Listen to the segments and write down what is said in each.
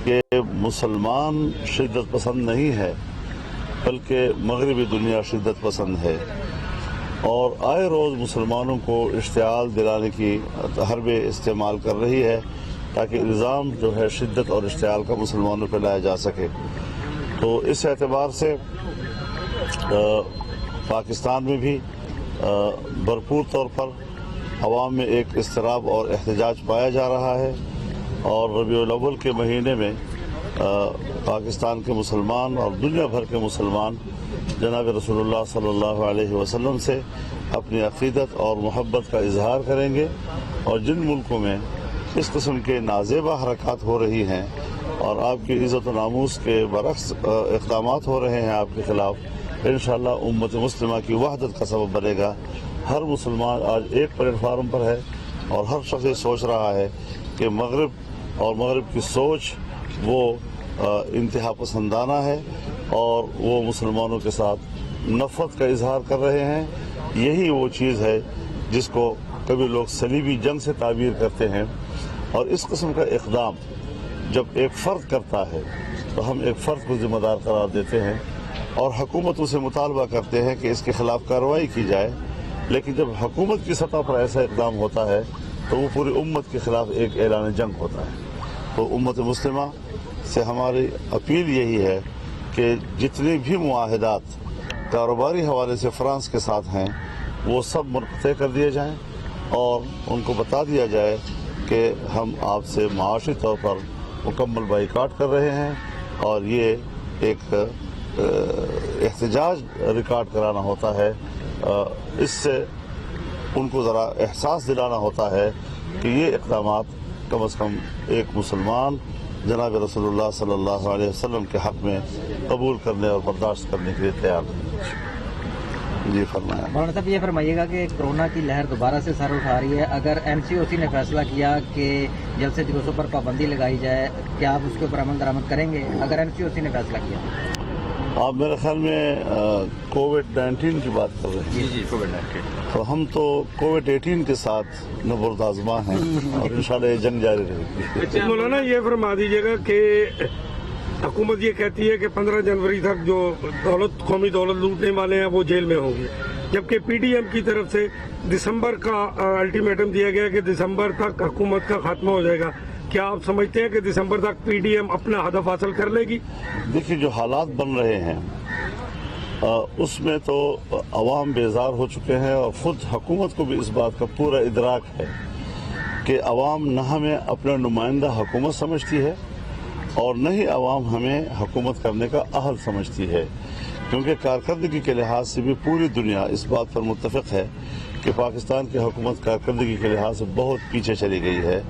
کہ مسلمان شدت پسند نہیں ہے بلکہ مغربی دنیا شدت پسند ہے، اور آئے روز مسلمانوں کو اشتعال دلانے کی حربے استعمال کر رہی ہے تاکہ الزام جو ہے شدت اور اشتعال کا مسلمانوں پہ لایا جا سکے۔ تو اس اعتبار سے پاکستان میں بھی بھرپور طور پر عوام میں ایک اضطراب اور احتجاج پایا جا رہا ہے، اور ربیع الاول کے مہینے میں پاکستان کے مسلمان اور دنیا بھر کے مسلمان جناب رسول اللہ صلی اللہ علیہ وسلم سے اپنی عقیدت اور محبت کا اظہار کریں گے، اور جن ملکوں میں اس قسم کے نازیبہ حرکات ہو رہی ہیں اور آپ کی عزت و ناموس کے برعکس اقدامات ہو رہے ہیں آپ کے خلاف، انشاءاللہ امت مسلمہ کی وحدت کا سبب بنے گا۔ ہر مسلمان آج ایک پلیٹ فارم پر ہے، اور ہر شخص یہ سوچ رہا ہے کہ مغرب اور مغرب کی سوچ وہ انتہا پسندانہ ہے، اور وہ مسلمانوں کے ساتھ نفرت کا اظہار کر رہے ہیں۔ یہی وہ چیز ہے جس کو کبھی لوگ صلیبی جنگ سے تعبیر کرتے ہیں، اور اس قسم کا اقدام جب ایک فرد کرتا ہے تو ہم ایک فرد کو ذمہ دار قرار دیتے ہیں اور حکومتوں سے مطالبہ کرتے ہیں کہ اس کے خلاف کارروائی کی جائے، لیکن جب حکومت کی سطح پر ایسا اقدام ہوتا ہے تو وہ پوری امت کے خلاف ایک اعلان جنگ ہوتا ہے۔ تو امت مسلمہ سے ہماری اپیل یہی ہے کہ جتنے بھی معاہدات کاروباری حوالے سے فرانس کے ساتھ ہیں وہ سب منقطع کر دیے جائیں، اور ان کو بتا دیا جائے کہ ہم آپ سے معاشی طور پر مکمل بائیکاٹ کر رہے ہیں، اور یہ ایک احتجاج ریکارڈ کرانا ہوتا ہے۔ اس سے ان کو ذرا احساس دلانا ہوتا ہے کہ یہ اقدامات کم از کم ایک مسلمان جناب رسول اللہ صلی اللہ علیہ وسلم کے حق میں قبول کرنے اور برداشت کرنے کے لیے تیار نہیں۔ جی فرمایا۔ مولانا صاحب یہ فرمائیے گا کہ کورونا کی لہر دوبارہ سے سر اٹھا رہی ہے، اگر ایم سی او سی نے فیصلہ کیا کہ جلسے جلوسوں پر پابندی لگائی جائے، کیا آپ اس کے اوپر عمل درآمد کریں گے اگر ایم سی او سی نے فیصلہ کیا؟ آپ میرے خیال میں کووڈ-19 کی بات کر رہے ہیں۔ جی کووڈ-19۔ تو ہم تو کووڈ-18 کے ساتھ نبرد آزما ہیں، اور انشاءاللہ یہ جنگ جاری رہے گی۔ مولانا یہ فرما دیجیے گا کہ حکومت یہ کہتی ہے کہ 15 جنوری تک جو قومی دولت لوٹنے والے ہیں وہ جیل میں ہوں گے، جبکہ پی ڈی ایم کی طرف سے دسمبر کا الٹیمیٹم دیا گیا کہ دسمبر تک حکومت کا خاتمہ ہو جائے گا۔ کیا آپ سمجھتے ہیں کہ دسمبر تک پی ڈی ایم اپنا ہدف حاصل کر لے گی؟ دیکھیے جو حالات بن رہے ہیں اس میں تو عوام بیزار ہو چکے ہیں، اور خود حکومت کو بھی اس بات کا پورا ادراک ہے کہ عوام نہ ہمیں اپنا نمائندہ حکومت سمجھتی ہے اور نہ ہی عوام ہمیں حکومت کرنے کا اہل سمجھتی ہے، کیونکہ کارکردگی کے لحاظ سے بھی پوری دنیا اس بات پر متفق ہے کہ پاکستان کی حکومت کارکردگی کے لحاظ سے بہت پیچھے چلی گئی ہے۔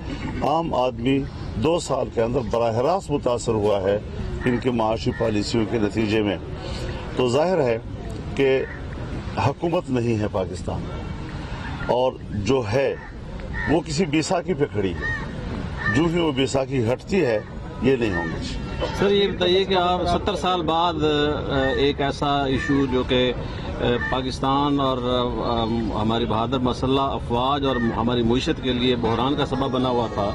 عام آدمی 2 سال کے اندر براہ راست متاثر ہوا ہے ان کی معاشی پالیسیوں کے نتیجے میں۔ تو ظاہر ہے کہ حکومت نہیں ہے پاکستان، اور جو ہے وہ کسی بیساکھی پہ کھڑی ہے، جو ہی وہ بیساکھی ہٹتی ہے یہ نہیں ہوں گے۔ سر یہ بتائیے کہ آپ 70 سال بعد ایک ایسا ایشو جو کہ پاکستان اور ہماری بہادر مسلح افواج اور ہماری معیشت کے لیے بحران کا سبب بنا ہوا تھا،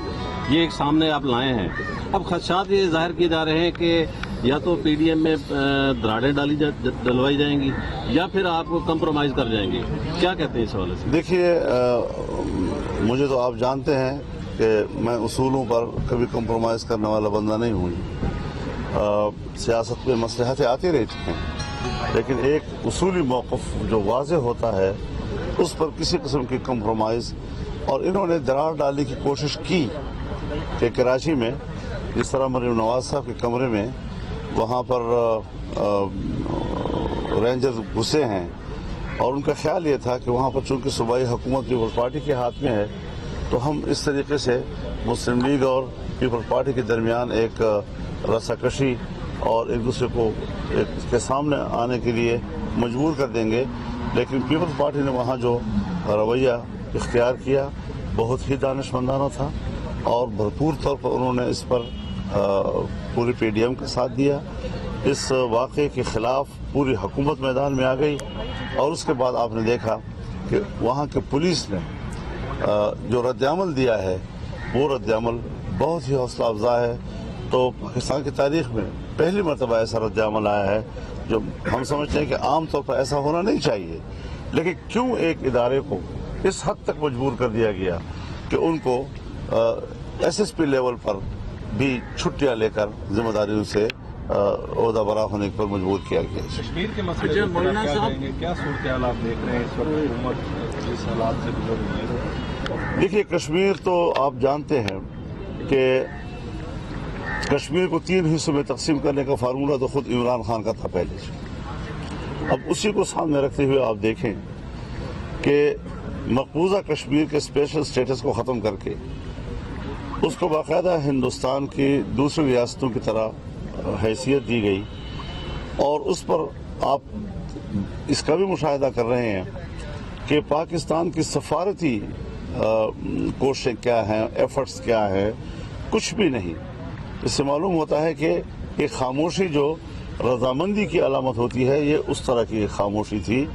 یہ ایک سامنے آپ لائے ہیں۔ اب خدشات یہ ظاہر کیے جا رہے ہیں کہ یا تو پی ڈی ایم میں دراڑیں ڈلوائی جائیں گی یا پھر آپ کمپرومائز کر جائیں گے، کیا کہتے ہیں اس حوالے سے؟ دیکھیے مجھے تو آپ جانتے ہیں کہ میں اصولوں پر کبھی کمپرومائز کرنے والا بندہ نہیں ہوں۔ سیاست میں مصلحتیں آتی رہتی ہیں، لیکن ایک اصولی موقف جو واضح ہوتا ہے اس پر کسی قسم کی کمپرومائز، اور انہوں نے دراڑ ڈالنے کی کوشش کی کہ کراچی میں جس طرح مریم نواز صاحب کے کمرے میں وہاں پر رینجرز گھسے ہیں، اور ان کا خیال یہ تھا کہ وہاں پر چونکہ صوبائی حکومت پیپلز پارٹی کے ہاتھ میں ہے تو ہم اس طریقے سے مسلم لیگ اور پیپلز پارٹی کے درمیان ایک رسہ کشی اور ایک دوسرے کو اس کے سامنے آنے کے لیے مجبور کر دیں گے، لیکن پیپلز پارٹی نے وہاں جو رویہ اختیار کیا بہت ہی دانشمندانہ تھا، اور بھرپور طور پر انہوں نے اس پر پوری پی ڈی ایم کا ساتھ دیا۔ اس واقعے کے خلاف پوری حکومت میدان میں آ گئی، اور اس کے بعد آپ نے دیکھا کہ وہاں کے پولیس نے جو رد عمل دیا ہے وہ رد عمل بہت ہی حوصلہ افزا ہے۔ تو پاکستان کی تاریخ میں پہلی مرتبہ ایسا رد عمل آیا ہے جو ہم سمجھتے ہیں کہ عام طور پر ایسا ہونا نہیں چاہیے، لیکن کیوں ایک ادارے کو اس حد تک مجبور کر دیا گیا کہ ان کو ایس ایس پی لیول پر بھی چھٹیاں لے کر ذمہ داریوں سے عہدہ برا ہونے پر مجبور کیا گیا۔ کشمیر کے مسئلے کیا صورتحال آپ دیکھ رہے ہیں اس وقت حکومت جس حالات سے گزر رہی ہے؟ دیکھیے، کشمیر تو آپ جانتے ہیں کہ کشمیر کو 3 حصوں میں تقسیم کرنے کا فارمولہ تو خود عمران خان کا تھا پہلے سے۔ اب اسی کو سامنے رکھتے ہوئے آپ دیکھیں کہ مقبوضہ کشمیر کے اسپیشل اسٹیٹس کو ختم کر کے اس کو باقاعدہ ہندوستان کی دوسری ریاستوں کی طرح حیثیت دی گئی، اور اس پر آپ اس کا بھی مشاہدہ کر رہے ہیں کہ پاکستان کی سفارتی کوششیں کیا ہیں، ایفرٹس کیا ہیں، کچھ بھی نہیں۔ اس سے معلوم ہوتا ہے کہ ایک خاموشی جو رضامندی کی علامت ہوتی ہے، یہ اس طرح کی ایک خاموشی تھی۔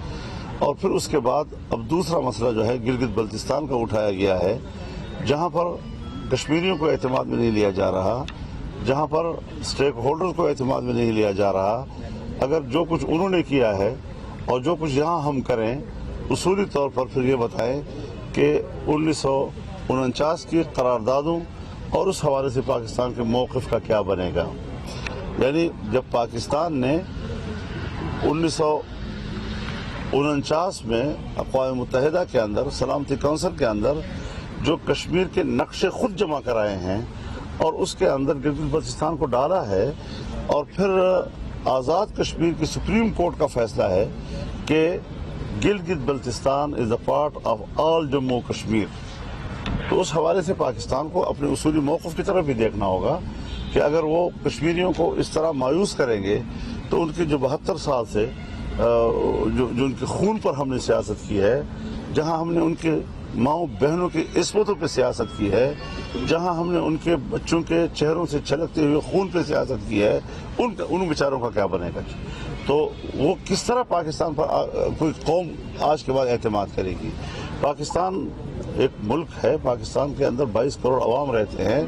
اور پھر اس کے بعد اب دوسرا مسئلہ جو ہے گلگت بلتستان کا اٹھایا گیا ہے، جہاں پر کشمیریوں کو اعتماد میں نہیں لیا جا رہا، جہاں پر اسٹیک ہولڈر کو اعتماد میں نہیں لیا جا رہا۔ اگر جو کچھ انہوں نے کیا ہے اور جو کچھ یہاں ہم کریں، اصولی طور پر پھر یہ بتائیں کہ 1949 کی قراردادوں اور اس حوالے سے پاکستان کے موقف کا کیا بنے گا۔ یعنی جب پاکستان نے 1949 میں اقوام متحدہ کے اندر سلامتی کونسل کے اندر جو کشمیر کے نقشے خود جمع کرائے ہیں اور اس کے اندر گلگت بلتستان کو ڈالا ہے، اور پھر آزاد کشمیر کی سپریم کورٹ کا فیصلہ ہے کہ Gilgit Baltistan is a part of all Jammu Kashmir, تو اس حوالے سے پاکستان کو اپنے اصولی موقف کی طرف بھی دیکھنا ہوگا کہ اگر وہ کشمیریوں کو اس طرح مایوس کریں گے تو ان کی جو 72 سال سے جو ان کے خون پر ہم نے سیاست کی ہے، جہاں ہم نے ان کے ماؤں بہنوں کی عصمتوں پہ سیاست کی ہے، جہاں ہم نے ان کے بچوں کے چہروں سے چھلکتے ہوئے خون پہ سیاست کی ہے، ان بیچاروں کا کیا بنے گا؟ تو وہ کس طرح پاکستان پر کوئی قوم آج کے بعد اعتماد کرے گی؟ پاکستان ایک ملک ہے، پاکستان کے اندر 22 کروڑ عوام رہتے ہیں،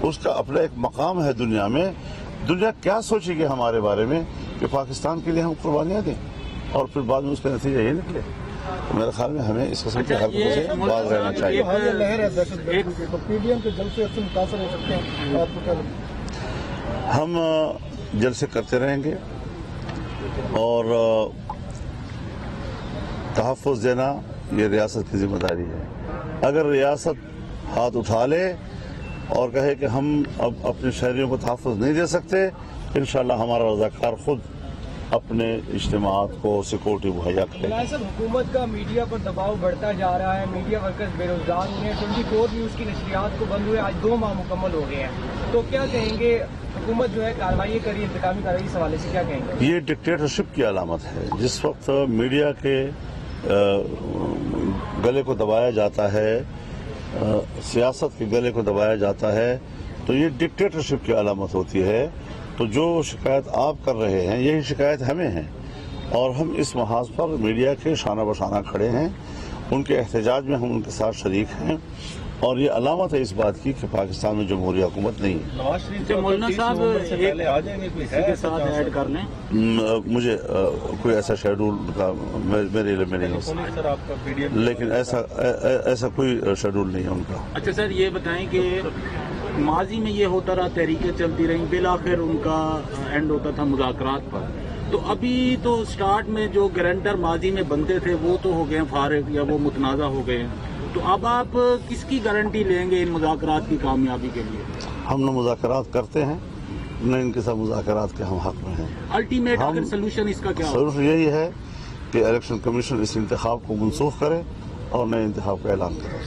اس کا اپنا ایک مقام ہے دنیا میں۔ دنیا کیا سوچے گی ہمارے بارے میں کہ پاکستان کے لیے ہم قربانیاں دیں اور پھر بعد میں اس کا نتیجہ یہ نکلے؟ میرے خیال میں ہمیں اس قسم کی حرکتوں سے باز رہنا چاہیے۔ ہم جلسے کرتے رہیں گے اور تحفظ دینا یہ ریاست کی ذمہ داری ہے۔ اگر ریاست ہاتھ اٹھا لے اور کہے کہ ہم اب اپنے شہریوں کو تحفظ نہیں دے سکتے، انشاءاللہ ہمارا رضاکار خود اپنے اجتماعات کو سیکورٹی مہیا کرے گا۔ صاحب، حکومت کا میڈیا پر دباؤ بڑھتا جا رہا ہے، میڈیا ورکرز بے روزگار ہوئے ہیں، 24 نیوز کی نشریات کو بند ہوئے آج 2 ماہ مکمل ہو گئے ہیں، تو کیا کہیں گے؟ حکومت جو ہے کارروائی کری، انتقامی کارروائی اس حوالے سے کیا کہیں گے؟ یہ ڈکٹیٹرشپ کی علامت ہے۔ جس وقت میڈیا کے گلے کو دبایا جاتا ہے، سیاست کے گلے کو دبایا جاتا ہے، تو یہ ڈکٹیٹرشپ کی علامت ہوتی ہے۔ تو جو شکایت آپ کر رہے ہیں یہی شکایت ہمیں ہے، اور ہم اس محاذ پر میڈیا کے شانہ بشانہ کھڑے ہیں، ان کے احتجاج میں ہم ان کے ساتھ شریک ہیں، اور یہ علامت ہے اس بات کی کہ پاکستان میں جمہوری حکومت نہیں ہے۔ مولانا صاحب پہلے آ جائیں گے کسی کے ساتھ ایڈ کر لیں؟ مجھے کوئی ایسا شیڈول کا میرے علم میں نہیں ہے، لیکن ایسا کوئی شیڈول نہیں ہے ان کا۔ اچھا سر، یہ بتائیں کہ ماضی میں یہ ہوتا رہا، تحریکیں چلتی رہیں، بالآخر ان کا اینڈ ہوتا تھا مذاکرات پر، تو ابھی تو سٹارٹ میں جو گارنٹر ماضی میں بنتے تھے وہ تو ہو گئے ہیں فارغ یا وہ متنازع ہو گئے ہیں، تو اب آپ کس کی گارنٹی لیں گے ان مذاکرات کی کامیابی کے لیے؟ ہم نہ مذاکرات کرتے ہیں، نہ ان کے ساتھ مذاکرات کے ہم حق میں ہیں۔ الٹیمیٹ اگر سلوشن اس کا کیا ہوگا؟ سلوشن یہی ہے کہ الیکشن کمیشن اس انتخاب کو منسوخ کرے اور نئے انتخاب کا اعلان کرے۔